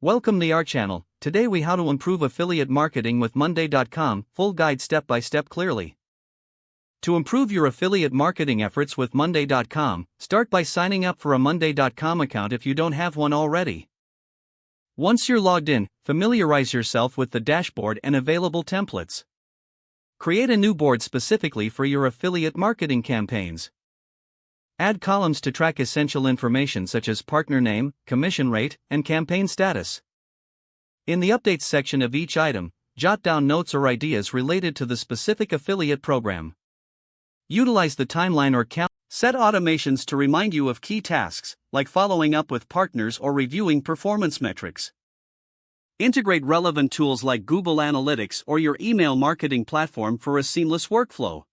Welcome to our channel. Today we how to improve affiliate marketing with Monday.com, full guide step by step clearly. To improve your affiliate marketing efforts with Monday.com, start by signing up for a Monday.com account if you don't have one already. Once you're logged in, familiarize yourself with the dashboard and available templates. Create a new board specifically for your affiliate marketing campaigns. Add columns to track essential information such as partner name, commission rate, and campaign status. In the updates section of each item, jot down notes or ideas related to the specific affiliate program. Utilize the timeline or calendar. Set automations to remind you of key tasks, like following up with partners or reviewing performance metrics. Integrate relevant tools like Google Analytics or your email marketing platform for a seamless workflow.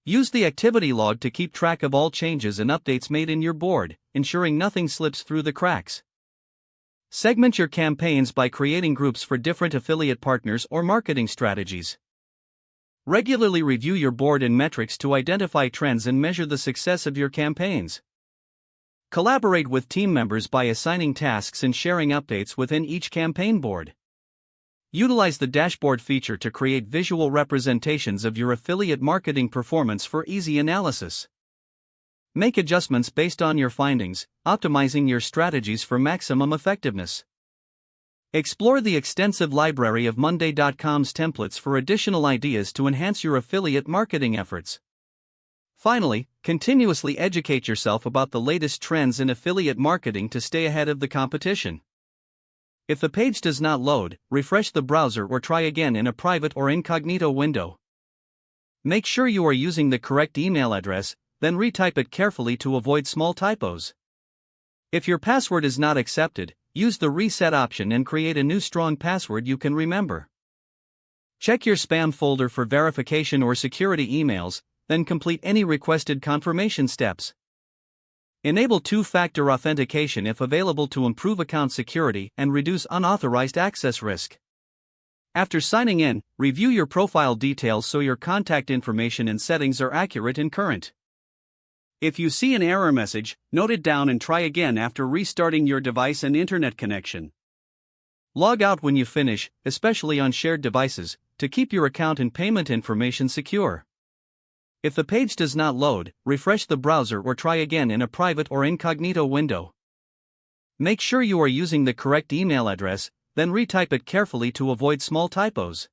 Use the activity log to keep track of all changes and updates made in your board, ensuring nothing slips through the cracks. Segment your campaigns by creating groups for different affiliate partners or marketing strategies. Regularly review your board and metrics to identify trends and measure the success of your campaigns. Collaborate with team members by assigning tasks and sharing updates within each campaign board. Utilize the dashboard feature to create visual representations of your affiliate marketing performance for easy analysis. Make adjustments based on your findings, optimizing your strategies for maximum effectiveness. Explore the extensive library of Monday.com's templates for additional ideas to enhance your affiliate marketing efforts. Finally, continuously educate yourself about the latest trends in affiliate marketing to stay ahead of the competition. If the page does not load, refresh the browser or try again in a private or incognito window. Make sure you are using the correct email address, then retype it carefully to avoid small typos. If your password is not accepted, use the reset option and create a new strong password you can remember. Check your spam folder for verification or security emails, then complete any requested confirmation steps. Enable two-factor authentication if available to improve account security and reduce unauthorized access risk. After signing in, review your profile details so your contact information and settings are accurate and current. If you see an error message, note it down and try again after restarting your device and internet connection. Log out when you finish, especially on shared devices, to keep your account and payment information secure. If the page does not load, refresh the browser or try again in a private or incognito window. Make sure you are using the correct email address, then retype it carefully to avoid small typos.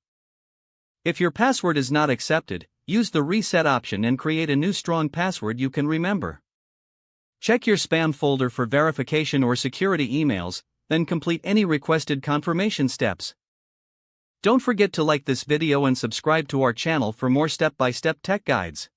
If your password is not accepted, use the reset option and create a new strong password you can remember. Check your spam folder for verification or security emails, then complete any requested confirmation steps. Don't forget to like this video and subscribe to our channel for more step-by-step tech guides.